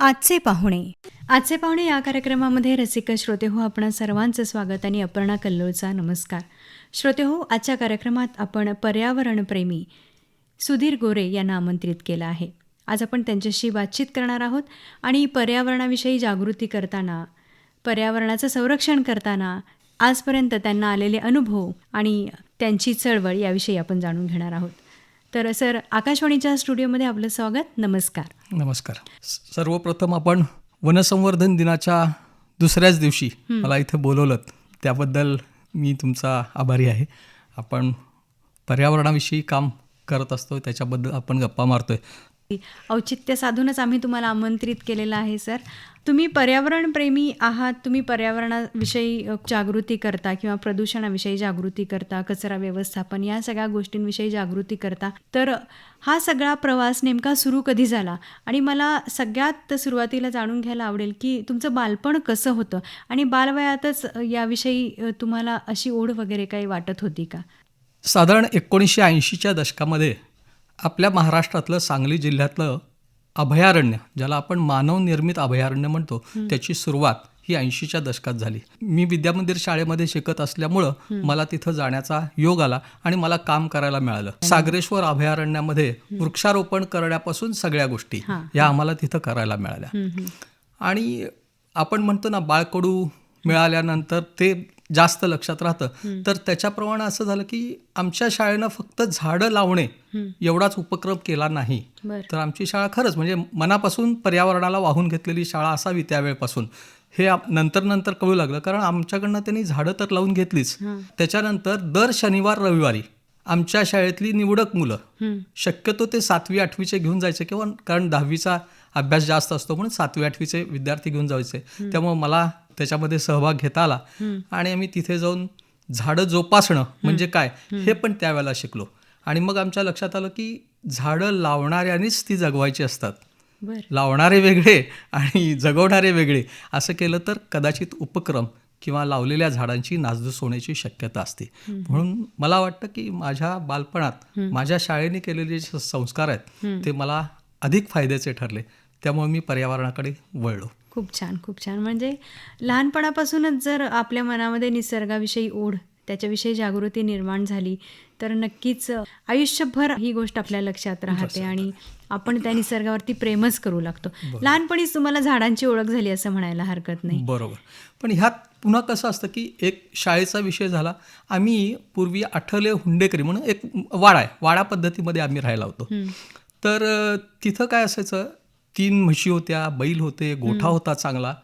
आजचे पाहुणे या कार्यक्रमामध्ये रसिक श्रोते हो, आपणा सर्वांचं स्वागत आणि अपर्णा कल्लोळचा नमस्कार. श्रोते हो, आजच्या कार्यक्रमात आपण पर्यावरणप्रेमी सुधीर गोरे यांना आमंत्रित केलं आहे. आज आपण त्यांच्याशी बातचीत करणार आहोत आणि पर्यावरणाविषयी जागृती करताना, पर्यावरणाचं संरक्षण करताना आजपर्यंत त्यांना आलेले अनुभव आणि त्यांची चळवळ याविषयी आपण जाणून घेणार आहोत. तर सर, आकाशवाणीच्या स्टुडिओमध्ये आपलं स्वागत. नमस्कार. नमस्कार. सर्वप्रथम आपण वनसंवर्धन दिनाच्या दुसऱ्याच दिवशी मला इथे बोलवलं, त्याबद्दल मी तुमचा आभारी आहे. आपण पर्यावरणाविषयी काम करत असतो, त्याच्याबद्दल आपण गप्पा मारतोय. औचित्य साधूनच आम्ही तुम्हाला आमंत्रित केलेलं आहे. सर, तुम्ही पर्यावरणप्रेमी आहात. तुम्ही पर्यावरणाविषयी जागृती करता किंवा प्रदूषणाविषयी जागृती करता, कचरा व्यवस्थापन या सगळ्या गोष्टींविषयी जागृती करता. तर हा सगळा प्रवास नेमका सुरू कधी झाला? आणि मला सगळ्यात सुरुवातीला जाणून घ्यायला आवडेल की तुमचं बालपण कसं होतं आणि बालवयातच याविषयी तुम्हाला अशी ओढ वगैरे काही वाटत होती का? साधारण 1980च्या दशकामध्ये आपल्या महाराष्ट्रातलं सांगली जिल्ह्यातलं अभयारण्य, ज्याला आपण मानवनिर्मित अभयारण्य म्हणतो, त्याची सुरुवात ही 80च्या दशकात झाली. मी विद्यामंदिर शाळेमध्ये शिकत असल्यामुळं मला तिथं जाण्याचा योग आला आणि मला काम करायला मिळालं. सागरेश्वर अभयारण्यामध्ये वृक्षारोपण करण्यापासून सगळ्या गोष्टी या आम्हाला तिथं करायला मिळाल्या. आणि आपण म्हणतो ना, बाळकडू मिळाल्यानंतर ते जास्त लक्षात राहतं. तर त्याच्याप्रमाणे असं झालं की आमच्या शाळेनं फक्त झाडं लावणे एवढाच उपक्रम केला नाही, तर आमची शाळा खरंच म्हणजे मनापासून पर्यावरणाला वाहून घेतलेली शाळा असावी त्यावेळेपासून हे नंतर कळू लागलं. कारण आमच्याकडनं त्यांनी झाडं तर लावून घेतलीच, त्याच्यानंतर दर शनिवार रविवारी आमच्या शाळेतली निवडक मुलं, शक्यतो ते 7वी 8वीचे घेऊन जायचे, किंवा कारण 10वीचा अभ्यास जास्त असतो म्हणून 7वी 8वीचे विद्यार्थी घेऊन जायचे. त्यामुळे मला त्याच्यामध्ये सहभाग घेता आला आणि आम्ही तिथे जाऊन झाडं जोपासणं म्हणजे काय हे पण त्यावेळेला शिकलो. आणि मग आमच्या लक्षात आलं की झाडं लावणाऱ्यांनीच ती जगवायची असतात. लावणारे वेगळे आणि जगवणारे वेगळे असं केलं तर कदाचित उपक्रम किंवा लावलेल्या झाडांची नासधूस होण्याची शक्यता असते. म्हणून मला वाटतं की माझ्या बालपणात माझ्या शाळेने केलेले जे संस्कार आहेत ते मला अधिक फायद्याचे ठरले. त्यामुळे मी पर्यावरणाकडे वळलो. खूप छान, खूप छान. म्हणजे लहानपणापासूनच जर आपल्या मनामध्ये निसर्गाविषयी ओढ, त्याच्याविषयी जागृती निर्माण झाली तर नक्कीच आयुष्यभर ही गोष्ट आपल्या लक्षात राहते आणि आपण त्या निसर्गावरती प्रेमच करू लागतो. लहानपणीच तुम्हाला झाडांची ओळख झाली असं म्हणायला हरकत नाही. बरोबर. पण ह्यात पुन्हा कसं असतं की एक शाळेचा विषय झाला. आम्ही पूर्वी आठवले हुंडेकरी म्हणून एक वाडा आहे, वाडा पद्धतीमध्ये आम्ही राहायला होतो. तर तिथं काय असायचं, 3 म्हशी होत्या, बैल होते, गोठा होता चांगला.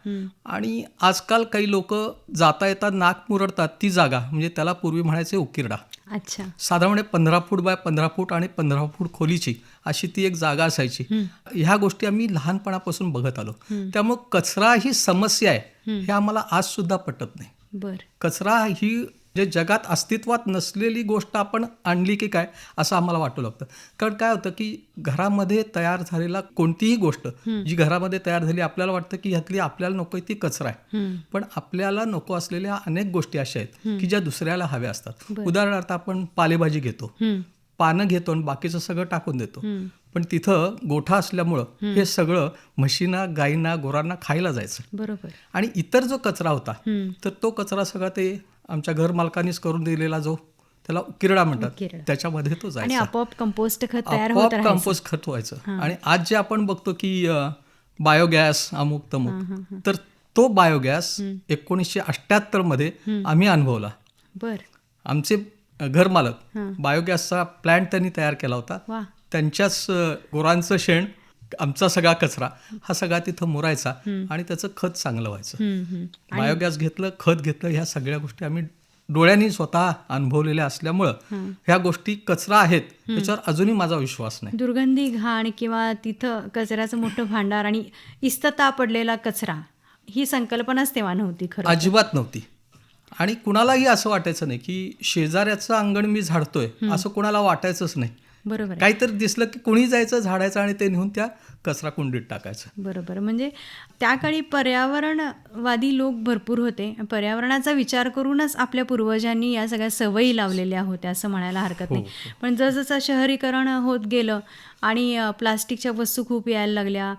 आणि आजकाल काही लोक जाता येतात नाक मुरडतात ती जागा, म्हणजे त्याला पूर्वी म्हणायचे उकिरडा. अच्छा. साधारण 15 फूट बाय 15 फूट आणि 15 फूट खोलीची अशी ती एक जागा असायची. ह्या गोष्टी आम्ही लहानपणापासून बघत आलो. त्यामुळे कचरा ही समस्या आहे हे आम्हाला आज सुद्धा पटत नाही. कचरा ही जे जगात अस्तित्वात नसलेली गोष्ट आपण आणली की काय असं आम्हाला वाटू लागतं. कारण काय होतं की घरामध्ये तयार झालेला कोणतीही गोष्ट जी घरामध्ये तयार झाली, आपल्याला वाटतं की ह्यातली आपल्याला नको ती कचरा आहे. पण आपल्याला नको असलेल्या अनेक गोष्टी अशा आहेत की ज्या दुसऱ्याला हव्या असतात. उदाहरणार्थ आपण पालेभाजी घेतो, पानं घेतो आणि बाकीचं सगळं टाकून देतो. पण तिथं गोठा असल्यामुळं हे सगळं म्हशींना, गायींना, गुरांना खायला जायचं. बरोबर. आणि इतर जो कचरा होता तर तो कचरा सगळा ते आमच्या घर मालकांनीच करून दिलेला, जो त्याला उकिरडा म्हणतात, त्याच्यामध्ये तो जायचा. आपोआप कंपोस्ट खत तयार कंपोस्ट खत व्हायचं. आणि आज जे आपण बघतो की बायोगॅस अमुक तमुक, तर तो बायोगॅस 1978 मध्ये आम्ही अनुभवला. आमचे घर मालक बायोगॅसचा प्लॅन्ट त्यांनी तयार केला होता. त्यांच्याच गुरांचं शेण, आमचा सगळा कचरा हा सगळा तिथं मुरायचा आणि त्याचं खत चांगलं व्हायचं. बायोगॅस घेतलं, खत घेतलं, ह्या सगळ्या गोष्टी आम्ही डोळ्यांनी स्वतः अनुभवलेल्या असल्यामुळं ह्या गोष्टी कचरा आहेत त्याच्यावर अजूनही माझा विश्वास नाही. दुर्गंधी, घाण किंवा तिथं कचऱ्याचं मोठं भांडार आणि इस्तता पडलेला कचरा ही संकल्पनाच तेव्हा नव्हती, खरं अजिबात नव्हती. आणि कुणालाही असं वाटायचं नाही की शेजाऱ्याचं अंगण मी झाडतोय, असं कुणाला वाटायचंच नाही. बरोबर. काहीतरी दिसलं की कुणी जायचं झाडायचं आणि ते नेऊन त्या कचरा कुंडीत टाकायचं. बरोबर. म्हणजे त्या काळी पर्यावरणवादी लोक भरपूर होते. पर्यावरणाचा विचार करूनच आपल्या पूर्वजांनी या सगळ्या सवयी लावलेल्या होत्या असं म्हणायला हरकत नाही. पण जसजसं शहरीकरण होत गेलं आणि प्लास्टिकच्या वस्तू खूप यायला लागल्या,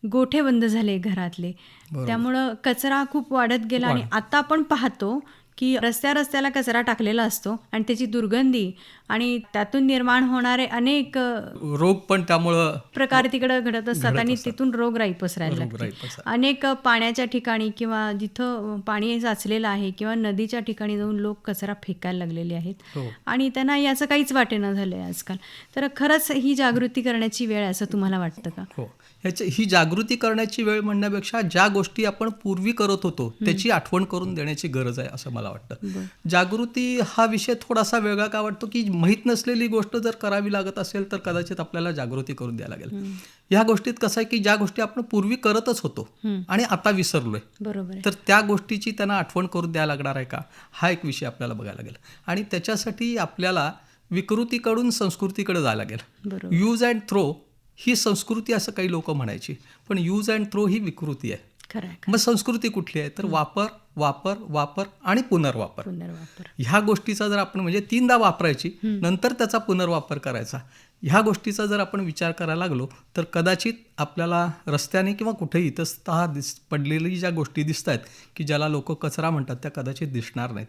गोठे बंद झाले घरातले, त्यामुळं कचरा खूप वाढत गेला. आणि आता आपण पाहतो की रस्त्याला कचरा टाकलेला असतो आणि त्याची दुर्गंधी आणि त्यातून निर्माण होणारे अनेक रोग पण त्यामुळं प्रकार तिकडे घडत असतात आणि तिथून रोगराई पसरायला लागते. अनेक पाण्याच्या ठिकाणी किंवा जिथं पाणी साचलेलं आहे किंवा नदीच्या ठिकाणी जाऊन लोक कचरा फेकायला लागलेले आहेत आणि त्यांना याचं काहीच वाटेना झालंय आजकाल. तर खरंच ही जागृती करण्याची वेळ आहे असं तुम्हाला वाटतं का? हो, ही जागृती करण्याची वेळ म्हणण्यापेक्षा ज्या गोष्टी आपण पूर्वी करत होतो त्याची आठवण करून देण्याची गरज आहे असं मला वाटतं. जागृती हा विषय थोडासा वेगळा का वाटतो की माहीत नसलेली गोष्ट जर करावी लागत असेल तर कदाचित आपल्याला जागृती करून द्यायला लागेल. ह्या गोष्टीत कसं आहे की ज्या गोष्टी आपण पूर्वी करतच होतो आणि आता विसरलोय, बरोबर, तर त्या गोष्टीची त्यांना आठवण करून द्यायला लागणार आहे का, हा एक विषय आपल्याला बघायला लागेल. आणि त्याच्यासाठी आपल्याला विकृतीकडून संस्कृतीकडे जायला लागेल. यूज अँड थ्रो ही संस्कृती असं काही लोक म्हणायची, पण यूज अँड थ्रो ही विकृती आहे. मग संस्कृती कुठली आहे तर वापर वापर वापर आणि पुनर्वापर. ह्या गोष्टीचा जर आपण म्हणजे 3दा वापरायची नंतर त्याचा पुनर्वापर करायचा, ह्या गोष्टीचा जर आपण विचार करायला लागलो तर कदाचित आपल्याला रस्त्याने किंवा कुठेही इतस्तः पडलेली ज्या गोष्टी दिसत आहेत की ज्याला लोक कचरा म्हणतात त्या कदाचित दिसणार नाहीत.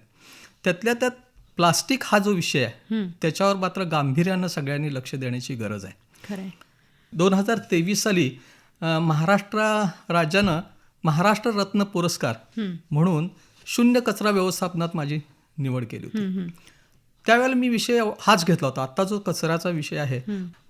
त्यातल्या त्यात प्लास्टिक हा जो विषय आहे त्याच्यावर मात्र गांभीर्यानं सगळ्यांनी लक्ष देण्याची गरज आहे. 2023 साली महाराष्ट्र राज्यानं महाराष्ट्र रत्न पुरस्कार म्हणून शून्य कचरा व्यवस्थापनात माझी निवड केली होती. त्यावेळेला मी विषय हाच घेतला होता. आता जो कचऱ्याचा विषय आहे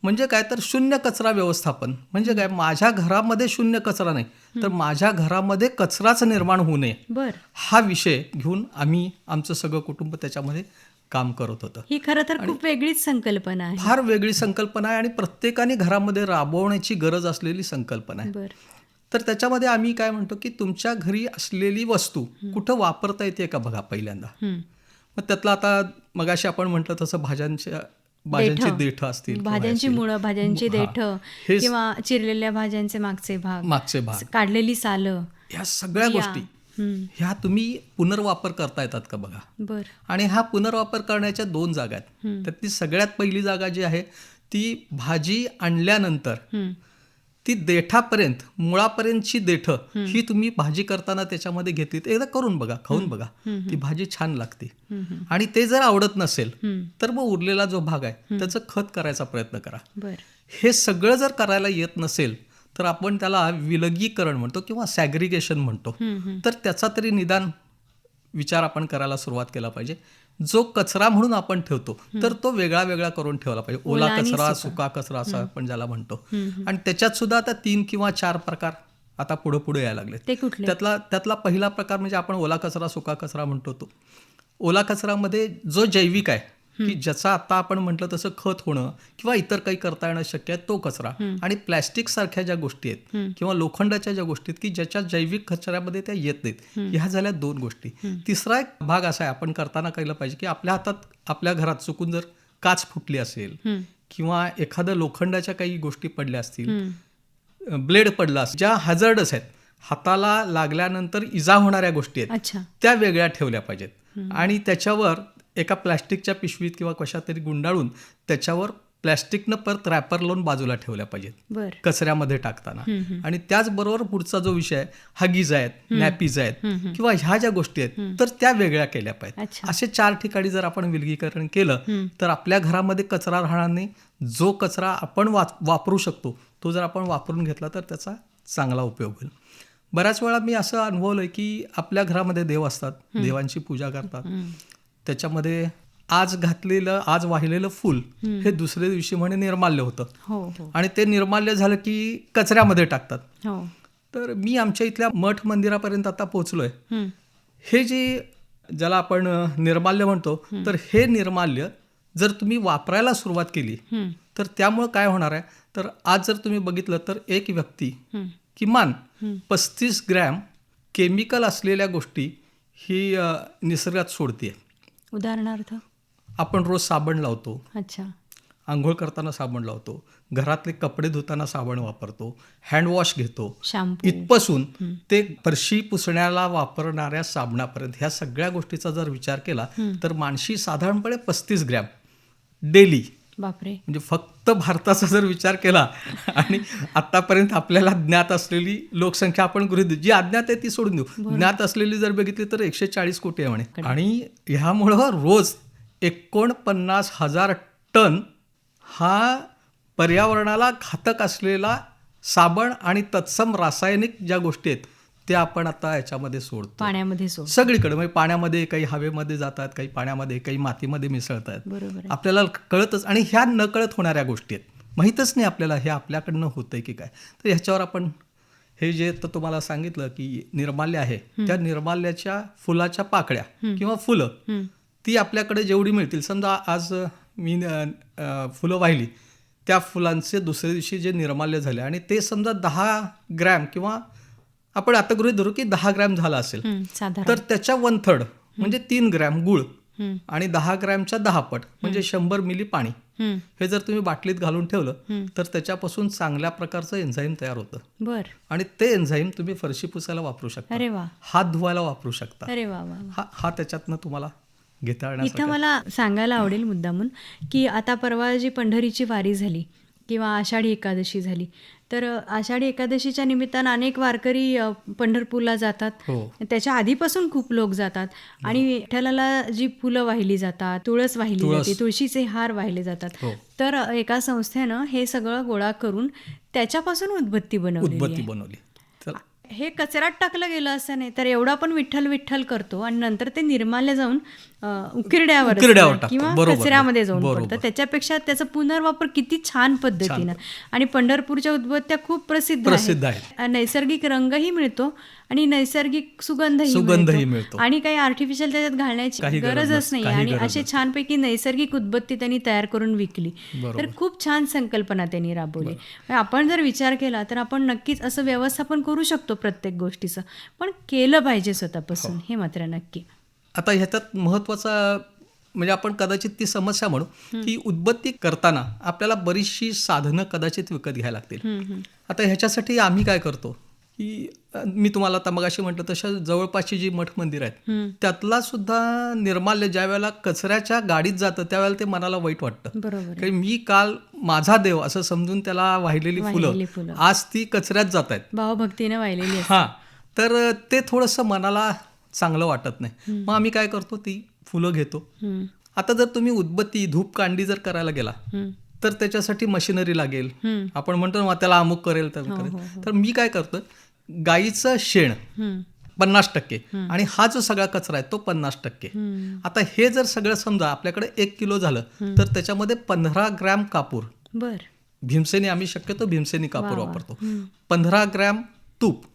म्हणजे काय तर शून्य कचरा व्यवस्थापन म्हणजे काय, माझ्या घरामध्ये शून्य कचरा नाही तर माझ्या घरामध्ये कचराच निर्माण होऊ नये हा विषय घेऊन आम्ही आमचं सगळं कुटुंब त्याच्यामध्ये काम करत होतं. ही खरं तर खूप वेगळीच संकल्पना आहे, फार वेगळी संकल्पना आहे आणि प्रत्येकाने घरामध्ये राबवण्याची गरज असलेली संकल्पना आहे. तर त्याच्यामध्ये आम्ही काय म्हणतो की तुमच्या घरी असलेली वस्तू कुठं वापरता येते का बघा पहिल्यांदा. मग त्यातलं आता मगाशी आपण म्हटलं तसं भाज्यांची देठ असतील, भाज्यांची मुळं, भाज्यांची देठ किंवा चिरलेल्या भाज्यांचे मागचे भाग, काढलेली सालं, ह्या सगळ्या गोष्टी ह्या तुम्ही पुनर्वापर करता येतात का बघा. आणि हा पुनर्वापर करण्याच्या 2 जागा आहेत. त्यातली सगळ्यात पहिली जागा जी आहे ती भाजी आणल्यानंतर ती देठापर्यंत मुळापर्यंतची देठ ही तुम्ही भाजी करताना त्याच्यामध्ये घेतली तर एकदा करून बघा, खाऊन बघा, ती भाजी छान लागते. आणि ते जर आवडत नसेल तर मग उरलेला जो भाग आहे त्याचं खत करायचा प्रयत्न करा. हे सगळं जर करायला येत नसेल तर आपण त्याला विलगीकरण म्हणतो किंवा सॅग्रिगेशन म्हणतो. तर त्याचा तरी निदान विचार आपण करायला सुरुवात केला पाहिजे. जो कचरा म्हणून आपण ठेवतो तर तो वेगळा वेगळा करून ठेवला पाहिजे. ओला कचरा, सुका कचरा असं आपण ज्याला म्हणतो. आणि त्याच्यात सुद्धा आता 3 किंवा 4 प्रकार आता पुढे यायला लागले. त्यातला पहिला प्रकार म्हणजे आपण ओला कचरा, सुका कचरा म्हणतो. तो ओला कचरामध्ये जो जैविक आहे की ज्याचा आता आपण म्हटलं तसं खत होणं किंवा इतर काही करता येणं शक्य आहे तो कचरा. आणि प्लॅस्टिक सारख्या ज्या गोष्टी आहेत किंवा लोखंडाच्या ज्या गोष्टी आहेत की ज्याच्या जैविक कचऱ्यामध्ये त्या येत नाहीत, ह्या झाल्या 2 गोष्टी. तिसरा एक भाग असा आहे आपण करताना कळलं पाहिजे की आपल्या हातात, आपल्या घरात चुकून जर काच फुटली असेल किंवा एखाद्या लोखंडाच्या काही गोष्टी पडल्या असतील, ब्लेड पडला असेल, ज्या हॅझर्डस आहेत, हाताला लागल्यानंतर इजा होणाऱ्या गोष्टी आहेत त्या वेगळ्या ठेवल्या पाहिजेत. आणि त्याच्यावर एका प्लॅस्टिकच्या पिशवीत किंवा कशा तरी गुंडाळून त्याच्यावर प्लॅस्टिकनं परत रॅपर लावून बाजूला ठेवल्या पाहिजेत कचऱ्यामध्ये टाकताना. आणि त्याचबरोबर पुढचा जो विषय आहे, हगीज आहेत, नॅपीज आहेत किंवा ह्या ज्या गोष्टी आहेत तर त्या वेगळ्या केल्या पाहिजेत. असे 4 ठिकाणी जर आपण विलगीकरण केलं तर आपल्या घरामध्ये कचरा राहणार नाही. जो कचरा आपण वापरू शकतो तो जर आपण वापरून घेतला तर त्याचा चांगला उपयोग होईल. बऱ्याच वेळा मी असं अनुभवलंय की आपल्या घरामध्ये देव असतात, देवांची पूजा करतात, त्याच्यामध्ये आज वाहिलेलं फूल हे दुसऱ्या दिवशी म्हणे निर्माल्य होतं आणि ते निर्माल्य झालं की कचऱ्यामध्ये टाकतात. तर मी आमच्या इथल्या मठ मंदिरापर्यंत आता पोहोचलोय. हे जे ज्याला आपण निर्माल्य म्हणतो तर हे निर्माल्य जर तुम्ही वापरायला सुरुवात केली तर त्यामुळे काय होणार आहे तर आज जर तुम्ही बघितलं तर एक व्यक्ती किमान 35 ग्रॅम केमिकल असलेल्या गोष्टी ही निसर्गात सोडते. उदाहरणार्थ आपण रोज साबण लावतो, आंघोळ करताना साबण लावतो, घरातले कपडे धुताना साबण वापरतो, हँडवॉश घेतो, इथपासून ते फरशी पुसण्याला वापरणाऱ्या साबणापर्यंत ह्या सगळ्या गोष्टीचा जर विचार केला तर माणशी साधारणपणे 35 ग्रॅम डेली बापरे. म्हणजे फक्त भारताचा जर विचार केला आणि आतापर्यंत आपल्याला ज्ञात असलेली लोकसंख्या आपण गृहीत धरू, जी अज्ञात आहे ती सोडून देऊ, ज्ञात असलेली जर बघितली तर 140 कोटी आहे म्हणे. आणि ह्यामुळं रोज 49,000 टन हा पर्यावरणाला घातक असलेला साबण आणि तत्सम रासायनिक ज्या गोष्टी आहेत त्या आपण आता याच्यामध्ये सोडतो, पाण्यामध्ये सोड. सगळीकडे. म्हणजे पाण्यामध्ये, काही हवेमध्ये जातात, काही पाण्यामध्ये, काही मातीमध्ये मिसळतात. बरोबर आहे. आपल्याला कळतच, आणि ह्या न कळत होणाऱ्या गोष्टी आहेत, माहीतच नाही आपल्याला हे आपल्याकडनं होतंय की काय. तर ह्याच्यावर आपण हे जे तर तुम्हाला सांगितलं की निर्माल्य आहे, त्या निर्माल्याच्या फुलाच्या पाकळ्या किंवा फुलं ती आपल्याकडे जेवढी मिळतील, समजा आज मी फुलं वाहिली, त्या फुलांचे दुसऱ्या दिवशी जे निर्माल्य झाले आणि ते समजा 10 ग्रॅम किंवा आपण आता गृहीत धरू की 10 ग्रॅम झाला असेल, साधारण. तर त्याच्या 1/3 म्हणजे 3 ग्रॅम गुळ आणि 10 ग्रॅमच्या 10 पट म्हणजे 100 मिली पाणी, हे जर तुम्ही बाटलीत घालून ठेवलं तर त्याच्यापासून चांगल्या प्रकारचं एन्झाईम तयार होतं. बर. आणि ते एन्झाईम तुम्ही फरशी पुसायला वापरू शकता, अरे वा. हात धुवायला वापरू शकता. अरे वा वा. हा त्याच्यातनं तुम्हाला घेता इथं येण्यासाठी. मला सांगायला आवडेल मुद्दामून की आता परवा जी पंढरीची वारी झाली किंवा आषाढी एकादशी झाली, तर आषाढी एकादशीच्या निमित्तानं अनेक वारकरी पंढरपूरला जातात. त्याच्या आधीपासून खूप लोक जातात आणि विठ्ठलाला जी फुलं वाहिली जातात, तुळस वाहिली जाते, तुळशीचे हार वाहिले जातात. तर एका संस्थेनं हे सगळं गोळा करून त्याच्यापासून उदबत्ती बनवली. हे कचऱ्यात टाकलं गेलं असं नाही, तर एवढा पण विठ्ठल विठ्ठल करतो आणि नंतर ते निर्माल्य जाऊन उकिरड्यावर किंवा कचऱ्यामध्ये जाऊन पडतं. त्याच्यापेक्षा त्याचा पुनर्वापर किती छान पद्धतीनं. आणि पंढरपूरच्या उदबत्त्या खूप प्रसिद्ध आहेत. नैसर्गिक रंगही मिळतो आणि नैसर्गिक सुगंधही मिळतो आणि काही आर्टिफिशियल त्याच्यात घालण्याची गरजच नाही. आणि असे छानपैकी नैसर्गिक उदबत्ती त्यांनी तयार करून विकली. तर खूप छान संकल्पना त्यांनी राबवली. आपण जर विचार केला तर आपण नक्कीच असं व्यवस्थापन करू शकतो प्रत्येक गोष्टीचं, पण केलं पाहिजे स्वतःपासून, हे मात्र नक्की. आता ह्याच्यात महत्त्वाचा म्हणजे आपण कदाचित ती समस्या म्हणू की उदबत्ती करताना आपल्याला बरीचशी साधनं कदाचित विकत घ्यायला लागतील. आता ह्याच्यासाठी आम्ही काय करतो की मी तुम्हाला आता मगाशी म्हटलं तशा जवळपासची जी मठ मंदिर आहेत त्यातला सुद्धा निर्माल्य ज्या वेळेला कचऱ्याच्या गाडीत जातं त्यावेळेला ते मनाला वाईट वाटतं. कारण मी काल माझा देव असं समजून त्याला वाहिलेली फुलं आज ती कचऱ्यात जात आहेत, भावभक्तीने वाहिलेली. तर ते थोडंसं मनाला चांगलं वाटत नाही. मग आम्ही काय करतो, ती फुलं घेतो. आता जर तुम्ही उदबत्ती धूप कांडी जर करायला गेला तर त्याच्यासाठी मशिनरी लागेल. आपण म्हणतो ना त्याला अमुक करेल तर करेल. तर मी काय करतो, गाईचं शेण 50% आणि हा जो सगळा कचरा आहे तो 50%. आता हे जर सगळं समजा आपल्याकडे 1 किलो झालं तर त्याच्यामध्ये 15 ग्रॅम कापूर, भीमसेनी, आम्ही शक्यतो भीमसेनी कापूर वापरतो, 15 ग्रॅम तूप,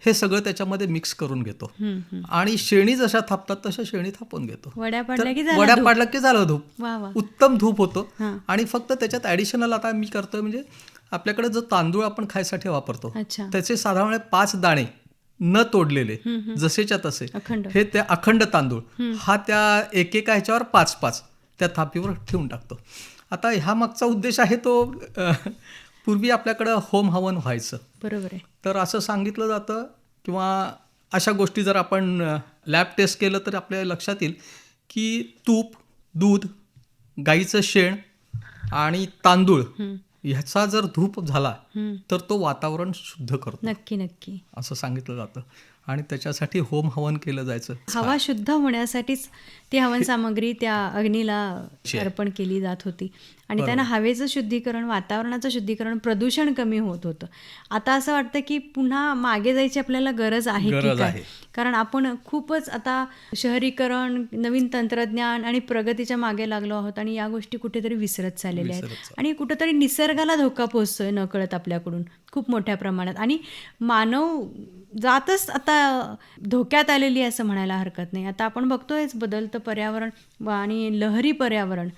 हे सगळं त्याच्यामध्ये मिक्स करून घेतो आणि शेणी जशा थापतात तशा शेणी थापून घेतो. वड्या पाडला की झालं धूप, उत्तम धूप होतो. आणि फक्त त्याच्यात ऍडिशनल आता मी करतोय म्हणजे आपल्याकडे जो तांदूळ आपण खायसाठी वापरतो त्याचे साधारण 5 दाणे न तोडलेले जसेच्या तसे, हे त्या अखंड तांदूळ हा त्या एकेका ह्याच्यावर 5-5 त्या थापीवर ठेवून टाकतो. आता ह्या मागचा उद्देश आहे तो पूर्वी आपल्याकडं होम हवन व्हायचं, बरोबर आहे. तर असं सांगितलं जातं किंवा अशा गोष्टी जर आपण लॅब टेस्ट केलं तर आपल्या लक्षात येईल की तूप, दूध, गाईचं शेण आणि तांदूळ ह्याचा जर धूप झाला तर तो वातावरण शुद्ध करतो. नक्की असं सांगितलं जातं. आणि त्याच्यासाठी होम हवन केलं जायचं. हवा शुद्ध होण्यासाठीच ती हवन सामग्री त्या अग्नीला अर्पण केली जात होती आणि त्यानं हवेचं शुद्धीकरण, वातावरणाचं शुद्धीकरण, प्रदूषण कमी होत होतं. आता असं वाटतं की पुन्हा मागे जायची आपल्याला गरज आहे की काय, कारण आपण खूपच आता शहरीकरण, नवीन तंत्रज्ञान आणि प्रगतीच्या मागे लागलो आहोत आणि या गोष्टी कुठेतरी विसरत चाललेल्या आहेत आणि कुठेतरी निसर्गाला धोका पोहोचतोय नकळत आपल्याकडून खूप मोठ्या प्रमाणात. आणि मानव जातच आता धोक्यात आलेली असं म्हणायला हरकत नाही. आता आपण बघतोयच बदलतं पर्यावरण आणि लहरी पर्यावरण,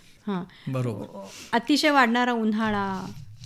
बरोबर, अतिशय वाढणारा उन्हाळा,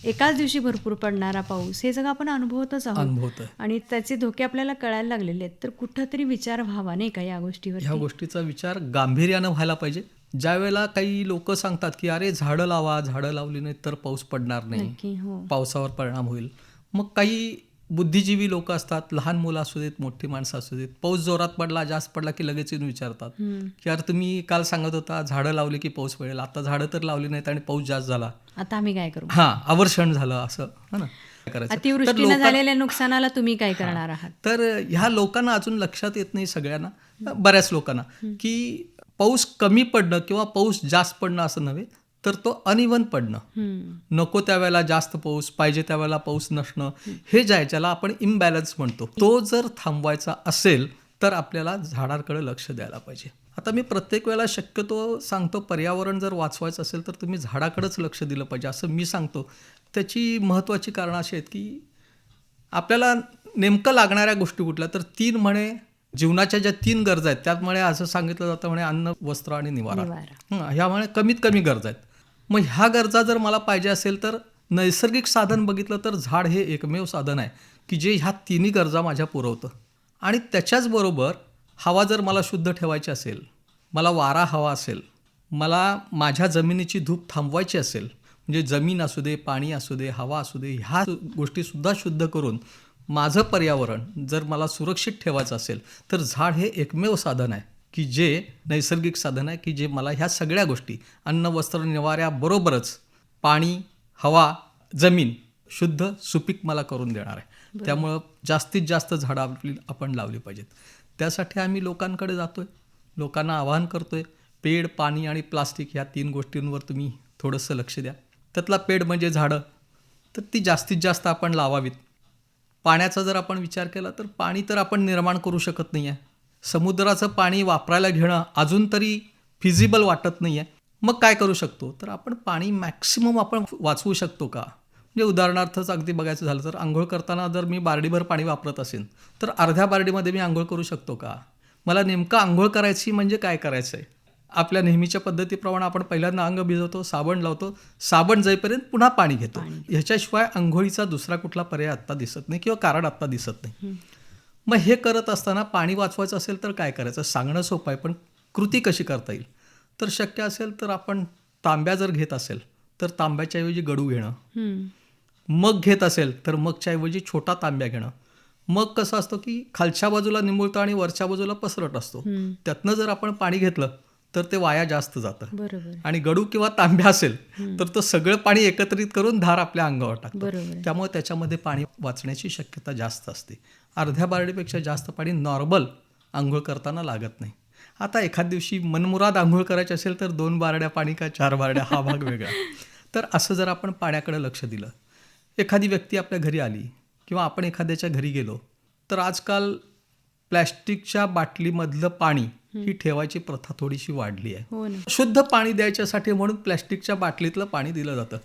एकाच दिवशी भरपूर पडणारा पाऊस, हे सगळं आपण अनुभवतच आहोत आणि त्याचे धोके आपल्याला कळायला लागलेले आहेत. तर कुठंतरी विचार व्हावा नाही का या गोष्टीवर. ह्या गोष्टीचा विचार गांभीर्यानं व्हायला पाहिजे. ज्या वेळेला काही लोक सांगतात की अरे झाडं लावा, झाडं लावली नाही तर पाऊस पडणार नाही, पावसावर परिणाम होईल, मग काही बुद्धिजीवी लोक असतात, लहान मुलं असू देत, मोठी माणसं असू देत, पाऊस जोरात पडला, जास्त पडला की लगेच येऊन विचारतात की यार तुम्ही काल सांगत होता झाडं लावली की पाऊस पडेल, आता झाडं तर लावली नाहीत आणि पाऊस जास्त झाला, आता आम्ही काय करू? आवर्षण झालं, असं है ना, काय करायचं? तर अतिवृष्टीनं झालेल्या नुकसानाला तुम्ही काय करणार आहात? तर ह्या लोकांना अजून लक्षात येत नाही, सगळ्यांना, बऱ्याच लोकांना, की पाऊस कमी पडणं किंवा पाऊस जास्त पडणं असं नव्हे, तर तो अनइव्हन पडणं, नको त्यावेळेला जास्त पाऊस, पाहिजे त्यावेळेला पाऊस नसणं, हे ज्याला आपण इम्बॅलन्स म्हणतो, तो जर थांबवायचा असेल तर आपल्याला झाडांकडे लक्ष द्यायला पाहिजे. आता मी प्रत्येक वेळेला शक्यतो सांगतो, पर्यावरण जर वाचवायचं असेल तर तुम्ही झाडाकडेच लक्ष दिलं पाहिजे असं मी सांगतो. त्याची महत्त्वाची कारणं अशी आहेत की आपल्याला नेमकं लागणाऱ्या गोष्टी कुठल्या, तर 3 म्हणे जीवनाच्या ज्या 3 गरजा आहेत, त्यामुळे असं सांगितलं जातं म्हणे अन्न, वस्त्र आणि निवारा. ह्या म्हणे कमीत कमी गरजा आहेत. मग ह्या गरजा जर मला पाहिजे असेल तर नैसर्गिक साधन बघितलं तर झाड हे एकमेव साधन आहे की जे ह्या 3 गरजा माझ्या पुरवतं. आणि त्याच्याचबरोबर हवा जर मला शुद्ध ठेवायची असेल, मला वारा हवा असेल, मला माझ्या जमिनीची धूप थांबवायची असेल, म्हणजे जमीन असू दे, पाणी असू दे, हवा असू दे, ह्या गोष्टीसुद्धा शुद्ध करून माझं पर्यावरण जर मला सुरक्षित ठेवायचं असेल तर झाड हे एकमेव साधन आहे की जे नैसर्गिक साधन आहे की जे मला ह्या सगळ्या गोष्टी, अन्न, वस्त्र, निवाऱ्याबरोबरच पाणी, हवा, जमीन शुद्ध सुपीक मला करून देणार आहे. त्यामुळं जास्तीत जास्त झाडं आपण लावली पाहिजेत. त्यासाठी आम्ही लोकांकडे जातोय, लोकांना आवाहन करतोय, पेड, पाणी आणि प्लास्टिक ह्या 3 गोष्टींवर तुम्ही थोडंसं लक्ष द्या. त्यातला पेड म्हणजे झाडं, तर ती जास्तीत जास्त आपण लावावीत. पाण्याचा जर आपण विचार केला तर पाणी तर आपण निर्माण करू शकत नाही आहे. समुद्राचं पाणी वापरायला घेणं अजून तरी फिजिबल वाटत नाही आहे. मग काय करू शकतो, तर आपण पाणी मॅक्सिमम आपण वाचवू शकतो का? म्हणजे उदाहरणार्थच अगदी बघायचं झालं तर आंघोळ करताना जर मी बारडीभर पाणी वापरत असेल तर अर्ध्या बारडीमध्ये मी आंघोळ करू शकतो का? मला नेमकं आंघोळ करायची म्हणजे काय करायचं आहे? आपल्या नेहमीच्या पद्धतीप्रमाणे आपण पहिल्यांदा अंग भिजवतो, साबण लावतो, साबण जाईपर्यंत पुन्हा पाणी घेतो. ह्याच्याशिवाय आंघोळीचा दुसरा कुठला पर्याय आत्ता दिसत नाही किंवा कारण आत्ता दिसत नाही. मग हे करत असताना पाणी वाचवायचं असेल तर काय करायचं? सांगणं सोपं आहे, पण कृती कशी करता येईल? तर शक्य असेल तर आपण तांब्या जर घेत असेल तर तांब्याच्या ऐवजी गडू घेणं, मग घेत असेल तर मगच्या ऐवजी छोटा तांब्या घेणं. मग कसं असतं की खालच्या बाजूला निमुळतं आणि वरच्या बाजूला पसरट असतो, त्यातनं जर आपण पाणी घेतलं तर ते वाया जास्त जातं. आणि गडू किंवा तांब्या असेल तर तो सगळं पाणी एकत्रित करून धार आपल्या अंगावर टाकतो. त्यामुळे त्याच्यामध्ये पाणी वाचण्याची शक्यता जास्त असते. अर्ध्या बारडीपेक्षा जास्त पाणी नॉर्मल आंघोळ करताना लागत नाही. आता एखाद दिवशी मनमुराद आंघोळ करायची असेल तर 2 बारड्या पाणी का 4 बारड्या हा भाग वेगळा. तर असं जर आपण पाण्याकडे लक्ष दिलं, एखादी व्यक्ती आपल्या घरी आली किंवा आपण एखाद्याच्या घरी गेलो तर आजकाल प्लॅस्टिकच्या बाटलीमधलं पाणी ही ठेवायची प्रथा थोडीशी वाढली आहे. शुद्ध पाणी द्यायच्यासाठी म्हणून प्लॅस्टिकच्या बाटलीतलं पाणी दिलं जातं.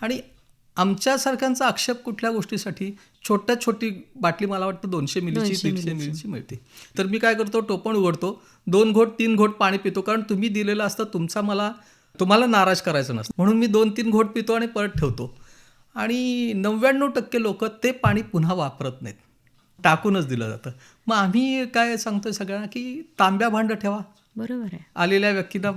आणि आमच्यासारख्यांचा आक्षेप कुठल्या गोष्टीसाठी? छोटी बाटली मला वाटतं 200 मिलीची 150 मिलीची मिळते. तर मी काय करतो, टोपण उघडतो, 2 घोट 3 घोट पाणी पितो, कारण तुम्ही दिलेलं असतं, तुम्हाला नाराज करायचं नसतं, म्हणून मी 2-3 घोट पितो आणि परत ठेवतो. आणि 99% लोक ते पाणी पुन्हा वापरत नाहीत, टाकूनच दिलं जातं. मग आम्ही काय सांगतोय सगळ्यांना की तांब्या भांडं ठेवा. बरोबर आहे. आलेल्या व्यक्तीला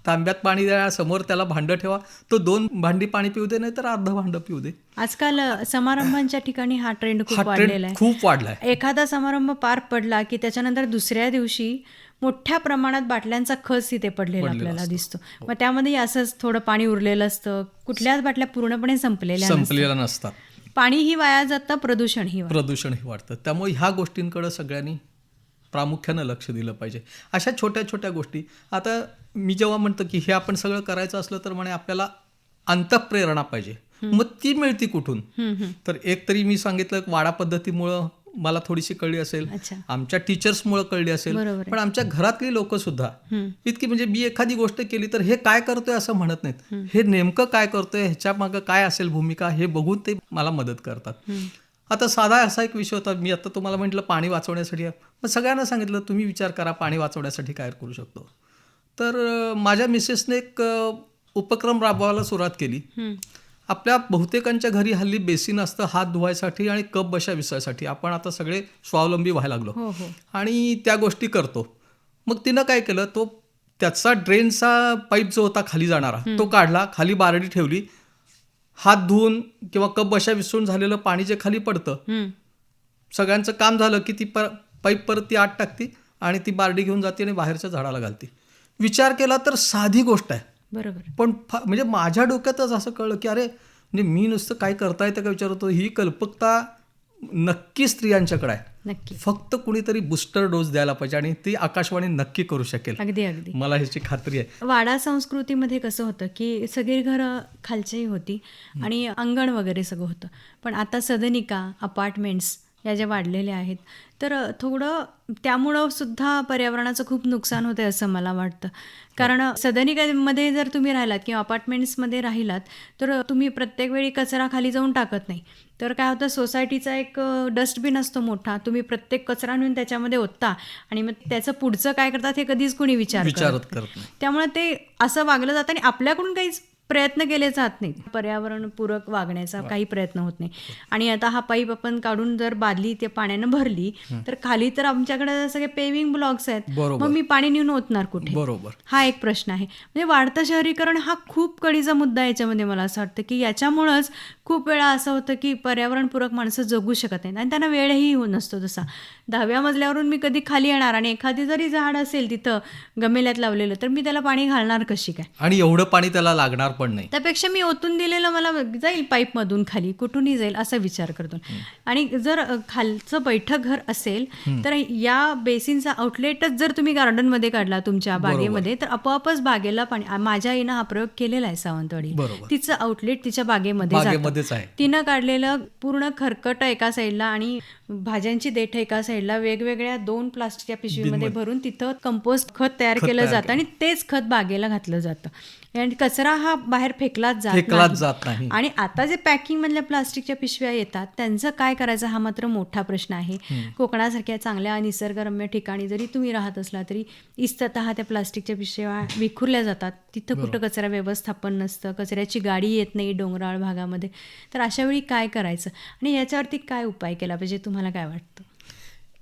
तांब्यात पाणी द्या, समोर त्याला भांडं ठेवा, तो 2 भांडी पाणी पिऊ दे, नाही तर अर्ध भांडं पिऊ दे. आजकाल समारंभांच्या ठिकाणी हा ट्रेंड खूप वाढलेला आहे. एखादा समारंभ पार पडला की त्याच्यानंतर दुसऱ्या दिवशी मोठ्या प्रमाणात बाटल्यांचा खच तिथे पडलेला आपल्याला दिसतो. मग त्यामध्ये असंच थोडं पाणी उरलेलं असतं, कुठल्याच बाटल्या पूर्णपणे संपलेल्या नसतात. पाणीही वाया जातं, प्रदूषणही वाढतं. त्यामुळे ह्या गोष्टींकडे सगळ्यांनी प्रामुख्यानं लक्ष दिलं पाहिजे. अशा छोट्या छोट्या गोष्टी. आता मी जेव्हा म्हणतो की हे आपण सगळं करायचं असलं तर म्हणे आपल्याला अंतःप्रेरणा पाहिजे. मग ती मिळती कुठून? तर एक तरी मी सांगितलं वाडा पद्धतीमुळं मला थोडीशी कळली असेल, आमच्या टीचर्समुळे कळली असेल, पण आमच्या घरातली लोक सुद्धा इतकी, म्हणजे मी एखादी गोष्ट केली तर हे काय करतोय असं म्हणत नाहीत, हे नेमकं काय करतोय, ह्याच्या मागं काय असेल भूमिका, हे बघून ते मला मदत करतात. आता साधा असा एक विषय होता, मी आता तुम्हाला म्हटलं पाणी वाचवण्यासाठी, मग सगळ्यांना सांगितलं तुम्ही विचार करा पाणी वाचवण्यासाठी काय करू शकतो. तर माझ्या मिसेसने एक उपक्रम राबवायला सुरुवात केली. आपल्या बहुतेकांच्या घरी हल्ली बेसिन असतं हात धुवायसाठी आणि कप बशा विसरायसाठी. आपण आता सगळे स्वावलंबी व्हायला लागलो आणि त्या गोष्टी करतो. मग तिनं काय केलं, त्याचा ड्रेनचा पाईप जो होता खाली जाणारा तो काढला, खाली बारडी ठेवली, हात धुवून किंवा कप बशा विसरून झालेलं पाणी जे खाली पडतं सगळ्यांचं काम झालं की ती पाईप परत ती आत टाकते आणि ती बारडी घेऊन जाते आणि बाहेरच्या झाडाला घालते. विचार केला तर साधी गोष्ट आहे, बरोबर. पण म्हणजे माझ्या डोक्यातच असं कळलं की अरे म्हणजे मी नुसतं काय करता येतं का विचार होतो. ही कल्पकता नक्की स्त्रियांच्याकडे आहे. नक्की. फक्त कुणीतरी बूस्टर डोस द्यायला पाहिजे आणि ती आकाशवाणी नक्की करू शकेल. अगदी अगदी. मला ह्याची खात्री आहे. वाडा संस्कृतीमध्ये कसं होतं की सगळी घरं खालचीही होती आणि अंगण वगैरे सगळं होतं. पण आता सदनिका, अपार्टमेंट्स या ज्या वाढलेल्या आहेत, तर थोडं त्यामुळं सुद्धा पर्यावरणाचं खूप नुकसान होतं असं मला वाटतं. कारण सदनिकामध्ये जर तुम्ही राहिलात किंवा अपार्टमेंट्समध्ये राहिलात तर तुम्ही प्रत्येक वेळी कचरा खाली जाऊन टाकत नाही. तर काय होतं, सोसायटीचा एक डस्टबिन असतो मोठा, तुम्ही प्रत्येक कचरा नेऊन त्याच्यामध्ये ओतता आणि मग त्याचं पुढचं काय करतात हे कधीच कोणी विचारत करत नाही. त्यामुळे ते असं वागलं जातं आणि आपल्याकडून काहीच प्रयत्न केले जात नाहीत. पर्यावरणपूरक वागण्याचा काही प्रयत्न होत नाही. आणि आता हा पाईप आपण काढून जर बादली ते पाण्यानं भरली तर खाली तर आमच्याकडे सगळे पेविंग ब्लॉक्स आहेत, बरोबर. मग मी पाणी नेऊन ओतणार कुठे? बरोबर. हा एक प्रश्न आहे. म्हणजे वाढतं शहरीकरण हा खूप कळीचा मुद्दा आहे याच्यामध्ये. मला असं वाटतं की याच्यामुळंच खूप वेळा असं होतं की पर्यावरणपूरक माणसं जगू शकत नाहीत आणि त्यांना वेळही नसतो. जसा 10व्या मजल्यावरून मी कधी खाली येणार आणि एखादी जरी झाड असेल तिथं गमेल्यात लावलेलं तर मी त्याला पाणी घालणार कशी काय? आणि एवढं पाणी त्याला लागणार पण नाही. त्यापेक्षा मी ओतून दिलेलं मला जाईल पाईपमधून खाली, कुठूनही जाईल असा विचार करतो. आणि जर खालचं बैठक घर असेल तर या बेसिनचा आउटलेटच जर तुम्ही गार्डनमध्ये काढला तुमच्या बागेमध्ये तर आपोआपच बागेला पाणी. माझ्या आईनं हा प्रयोग केलेला आहे सावंतवाडी. तिचं आउटलेट तिच्या बागेमध्ये आहे. तिनं काढलेलं पूर्ण खरकट एका साईडला आणि भाज्यांची देठं एका साईडला वेगवेगळ्या 2 प्लास्टिकच्या पिशवीमध्ये भरून तिथं कंपोस्ट खत तयार केलं जातं आणि तेच खत बागेला घातलं जातं. आणि कचरा हा बाहेर फेकलाच जात नाही. आणि आता जे पॅकिंग मधल्या प्लास्टिकच्या पिशव्या येतात त्यांचं काय करायचं हा मात्र मोठा प्रश्न आहे. कोकणासारख्या चांगल्या निसर्गरम्य ठिकाणी जरी तुम्ही राहत असला तरी इस्ततः त्या प्लास्टिकच्या पिशव्या विखुरल्या जातात. तिथं कुठं कचरा व्यवस्थापन नसतं, कचऱ्याची गाडी येत नाही डोंगराळ भागामध्ये. तर अशा वेळी काय करायचं आणि याच्यावरती काय उपाय केला पाहिजे, तुम्हाला काय वाटतं?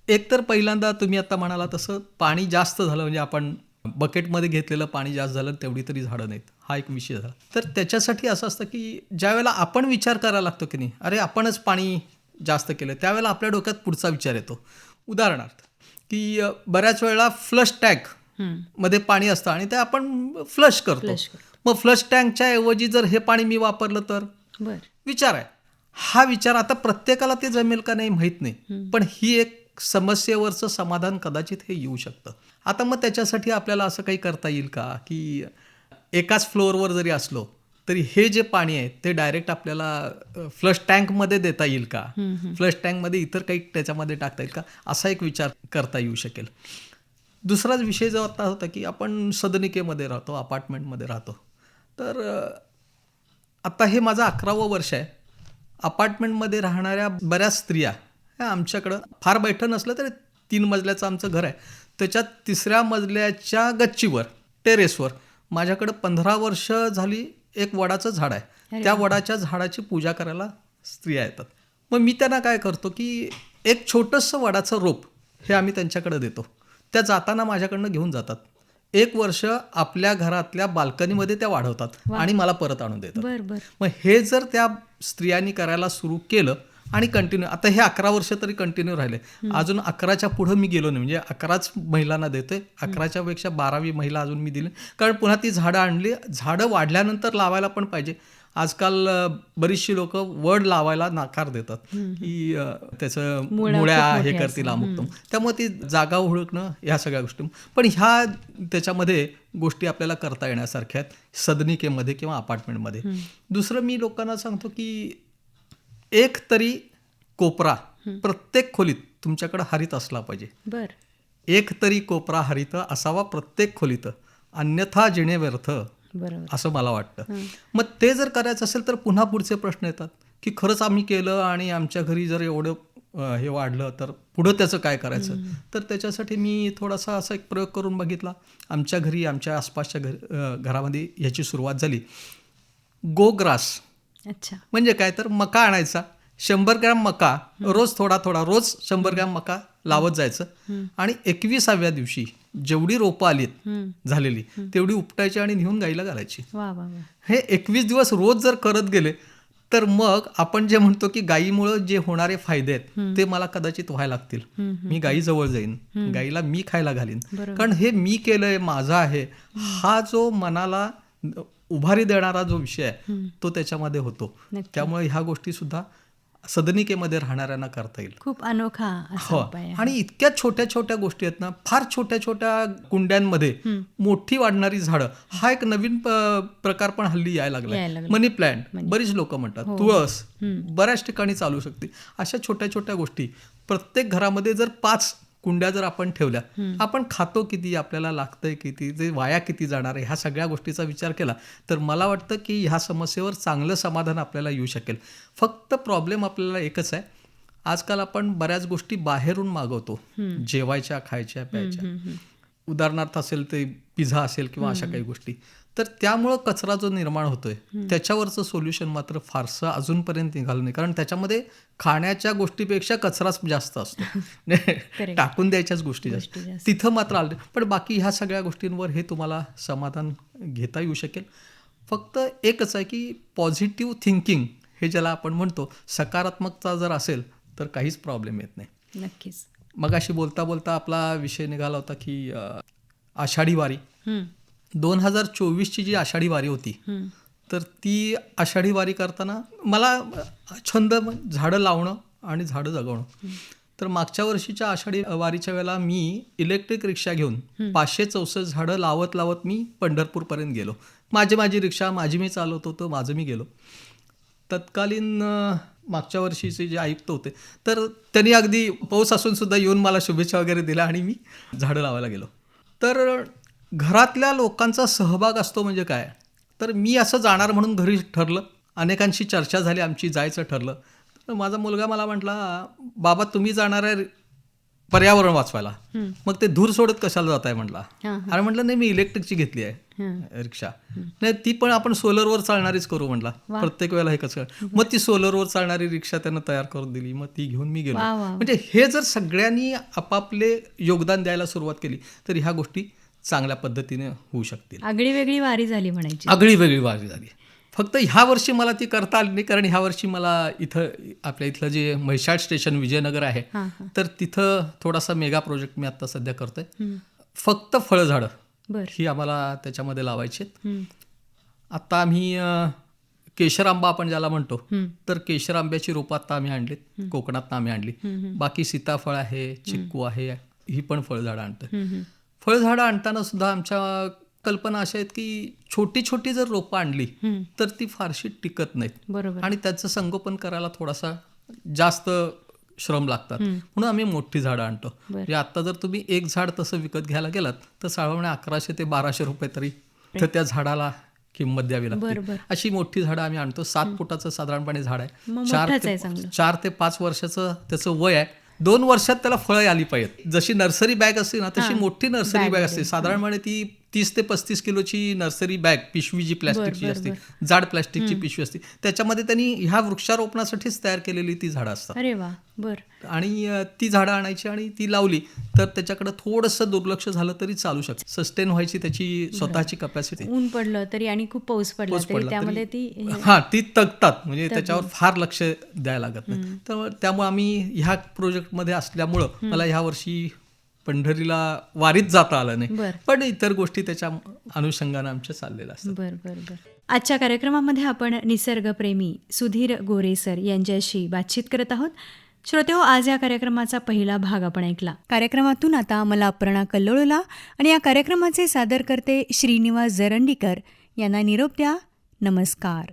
एक तर पहिल्यांदा तुम्ही आता म्हणाला तसं पाणी जास्त झालं म्हणजे आपण बकेटमध्ये घेतलेलं पाणी जास्त झालं तेवढी तरी झाडं नाहीत, हा एक विषय झाला. तर त्याच्यासाठी असं असतं की ज्या वेळेला आपण विचार करायला लागतो की नाही अरे आपणच पाणी जास्त केलं, त्यावेळेला आपल्या डोक्यात पुढचा विचार येतो. उदाहरणार्थ की बऱ्याच वेळेला फ्लश टँक मध्ये पाणी असतं आणि ते आपण फ्लश करतो. मग फ्लश टँकच्या ऐवजी जर हे पाणी मी वापरलं तर विचार आहे. हा विचार आता प्रत्येकाला ते जमेल का नाही माहीत नाही, पण ही एक समस्येवरचं समाधान कदाचित हे येऊ शकतं. आता मग त्याच्यासाठी आपल्याला असं काही करता येईल का की एकाच फ्लोअरवर जरी असलो तरी हे जे पाणी आहे ते डायरेक्ट आपल्याला फ्लश टँकमध्ये देता येईल का, फ्लश टँकमध्ये इतर काही त्याच्यामध्ये टाकता येईल का, असा एक विचार करता येऊ शकेल. दुसराच विषय जो आता होता की आपण सदनिकेमध्ये राहतो, अपार्टमेंटमध्ये राहतो. तर आता हे माझं 11वं वर्ष आहे. अपार्टमेंटमध्ये राहणाऱ्या बऱ्याच स्त्रिया ह्या आमच्याकडं फार बैठं नसलं तरी 3 मजल्याचं आमचं घर आहे, त्याच्यात 3ऱ्या मजल्याच्या गच्चीवर टेरेसवर माझ्याकडं 15 वर्ष झाली एक वडाचं झाड आहे. त्या वडाच्या झाडाची पूजा करायला स्त्रिया येतात. मग मी त्यांना काय करतो की एक छोटंसं वडाचं रोप हे आम्ही त्यांच्याकडे देतो. त्या जाताना माझ्याकडनं घेऊन जातात. 1 वर्ष आपल्या घरातल्या बाल्कनीमध्ये त्या वाढवतात आणि मला परत आणून देतात. मग हे जर त्या स्त्रियांनी करायला सुरू केलं आणि कंटिन्यू, आता हे 11 वर्ष तरी कंटिन्यू राहिले. अजून 11च्या पुढं मी गेलो नाही, म्हणजे 11च महिलांना देतोय. 11च्या पेक्षा 12वी महिला अजून मी दिली, कारण पुन्हा ती झाडं आणली. झाडं वाढल्यानंतर लावायला पण पाहिजे. आजकाल बरीचशी लोक वड लावायला नाकार देतात की त्याचं मुळ्या हे करतील अमुक. त्यामुळे ती जागा हुडकणं ह्या सगळ्या गोष्टी, पण ह्या त्याच्यामध्ये गोष्टी आपल्याला करता येण्यासारख्या आहेत सदनिकेमध्ये किंवा अपार्टमेंटमध्ये. दुसरं मी लोकांना सांगतो की एक तरी कोपरा प्रत्येक खोलीत तुमच्याकडे हरित असला पाहिजे. एक तरी कोपरा हरित असावा प्रत्येक खोलीत, अन्यथा जिणे व्यर्थ, असं मला वाटतं. मग ते जर करायचं असेल तर पुन्हा पुढचे प्रश्न येतात की खरंच आम्ही केलं आणि आमच्या घरी जर एवढं हे वाढलं तर पुढं त्याचं काय करायचं. तर त्याच्यासाठी मी थोडासा असा एक प्रयोग करून बघितला. आमच्या घरी, आमच्या आसपासच्या घरामध्ये ह्याची सुरुवात झाली. गो ग्रास म्हणजे काय तर मका आणायचा, 100 ग्रॅम मका रोज थोडा थोडा, रोज 100 ग्रॅम मका लावत जायचं आणि 21व्या दिवशी जेवढी रोपं आलीत झालेली तेवढी उपटायची आणि नेऊन गाईला घालायची. हे 21 दिवस रोज जर करत गेले तर मग आपण जे म्हणतो की गायीमुळं जे होणारे फायदे आहेत ते मला कदाचित व्हायला लागतील. मी गायी जवळ जाईन, गायीला मी खायला घालीन, कारण हे मी केलंय, माझं आहे, हा जो मनाला उभारी देणारा जो विषय आहे तो त्याच्यामध्ये होतो. त्यामुळे ह्या गोष्टी सुद्धा सदनिकेमध्ये राहणाऱ्यांना करता येईल. खूप अनोखा असा उपाय आहे. आणि इतक्या छोट्या छोट्या गोष्टी आहेत ना, फार छोट्या छोट्या कुंड्यांमध्ये मोठी वाढणारी झाडं, हा एक नवीन प्रकार पण हल्ली यायला लागला. मनी प्लॅन्ट बरीच लोक म्हणतात, तुळस बऱ्याच ठिकाणी चालू शकते. अशा छोट्या छोट्या गोष्टी प्रत्येक घरामध्ये जर 5 कुंड्या जर आपण ठेवल्या, आपण खातो किती, आपल्याला लागतंय किती, ते वाया किती जाणार आहे, ह्या सगळ्या गोष्टीचा विचार केला तर मला वाटतं की ह्या समस्येवर चांगलं समाधान आपल्याला येऊ शकेल. फक्त प्रॉब्लेम आपल्याला एकच आहे, आजकाल आपण बऱ्याच गोष्टी बाहेरून मागवतो, जेवायच्या, खायच्या, प्यायच्या. उदाहरणार्थ असेल ते पिझ्झा असेल किंवा अशा काही गोष्टी. तर त्यामुळं कचरा जो निर्माण होतोय त्याच्यावरचं सोल्युशन मात्र फारसं अजूनपर्यंत निघालं नाही, कारण त्याच्यामध्ये खाण्याच्या गोष्टीपेक्षा कचराच जास्त असतो, टाकून द्यायच्याच गोष्टी जास्त, तिथं मात्र आलं. पण बाकी ह्या सगळ्या गोष्टींवर हे तुम्हाला समाधान घेता येऊ शकेल. फक्त एकच आहे की पॉझिटिव्ह थिंकिंग हे ज्याला आपण म्हणतो, सकारात्मकता जर असेल तर काहीच प्रॉब्लेम येत नाही. नक्कीच. मग अशी बोलता बोलता आपला विषय निघाला होता की आषाढी वारी. 2024ची जी आषाढी वारी होती, तर ती आषाढी वारी करताना मला छंद झाडं लावणं आणि झाडं जगवणं. तर मागच्या वर्षीच्या आषाढी वारीच्या वेळेला मी इलेक्ट्रिक रिक्षा घेऊन 564 झाडं लावत लावत मी पंढरपूरपर्यंत गेलो. माझी रिक्षा, माझी मी चालवत होतो, माझं मी गेलो. तत्कालीन मागच्या वर्षीचे जे आयुक्त होते तर त्यांनी अगदी पाऊस असून सुद्धा येऊन मला शुभेच्छा वगैरे दिल्या आणि मी झाडं लावायला गेलो. तर घरातल्या लोकांचा सहभाग असतो म्हणजे काय, तर मी असं जाणार म्हणून घरी ठरलं, अनेकांशी चर्चा झाली, आमची जायचं ठरलं. तर माझा मुलगा मला म्हटला, बाबा तुम्ही जाणार आहे पर्यावरण वाचवायला, मग ते धूर सोडत कशाला जात आहे म्हटला. अरे म्हटलं नाही, मी इलेक्ट्रिकची घेतली आहे रिक्षा, नाही ती पण आपण सोलरवर चालणारीच करू म्हटला, प्रत्येक वेळेला हे कसं. मग ती सोलरवर चालणारी रिक्षा त्यानं तयार करून दिली, मग ती घेऊन मी गेलो. म्हणजे हे जर सगळ्यांनी आपापले योगदान द्यायला सुरुवात केली तर ह्या गोष्टी चांगल्या पद्धतीने होऊ शकतील. आगळीवेगळी वारी झाली म्हणायची. आगळीवेगळी वारी झाली. फक्त ह्या वर्षी मला ती करता आली नाही, कारण ह्या वर्षी मला इथं आपल्या इथलं जे म्हैसाळ स्टेशन विजयनगर आहे तर तिथं थोडासा मेगा प्रोजेक्ट मी आता सध्या करतोय. फक्त फळझाडं ही आम्हाला त्याच्यामध्ये लावायची आहेत. आता आम्ही केशर आंबा आपण ज्याला म्हणतो, तर केशर आंब्याची रोपं आता आम्ही आणलीत, कोकणातनं आम्ही आणली. बाकी सीताफळ आहे, चिक्कू आहे, ही पण फळझाडं आणतोय. फळझाडं आणताना सुद्धा आमच्या कल्पना अशा आहेत की छोटी छोटी जर रोपं आणली तर ती फारशी टिकत नाहीत आणि त्याचं संगोपन करायला थोडासा जास्त श्रम लागतात, म्हणून आम्ही मोठी झाडं आणतो. म्हणजे आता जर तुम्ही एक झाड तसं विकत घ्यायला गेलात तर साधारण 1100 ते 1200 रुपये तरी तर त्या झाडाला किंमत द्यावी लागते. अशी मोठी झाडं आम्ही आणतो. 7 फुटाचं साधारणपणे झाड आहे, 4 ते 5 वर्षाचं त्याचं वय आहे. 2 वर्षात त्याला फळं आली पाहिजेत. जशी नर्सरी बॅग असते ना तशी मोठी नर्सरी बॅग असते, साधारणपणे ती 30 ते 35 किलोची नर्सरी बॅग, पिशवी जी प्लॅस्टिकची असते, जाड प्लॅस्टिकची पिशवी असते, त्याच्यामध्ये त्यांनी ह्या वृक्षारोपणासाठीच तयार केलेली ती झाडं असतात. अरे वा, आणि ती झाडं आणायची आणि ती लावली तर त्याच्याकडे थोडंसं दुर्लक्ष झालं तरी चालू शकतं. सस्टेन व्हायची त्याची स्वतःची कॅपॅसिटी. ऊन पडलं तरी आणि खूप पाऊस पडला तरी त्यामध्ये ती तगतात, म्हणजे त्याच्यावर फार लक्ष द्यायला लागत नाही. तर त्यामुळे आम्ही ह्या प्रोजेक्टमध्ये असल्यामुळं मला ह्या वर्षी पंढरीला वारीत जाता आलं नाही, पण इतर गोष्टी त्याच्या अनुषंगानं आमच्या चाललेल्या असतात. बरं. आजच्या कार्यक्रमामध्ये आपण निसर्गप्रेमी सुधीर गोरे सर यांच्याशी बातचीत करत आहोत. श्रोतेहो, आज या कार्यक्रमाचा पहिला भाग आपण ऐकला. कार्यक्रमातून आता मला अपर्णा कल्लोळला आणि या कार्यक्रमाचे सादरकर्ते श्रीनिवास जरंडीकर यांना निरोप द्या. नमस्कार.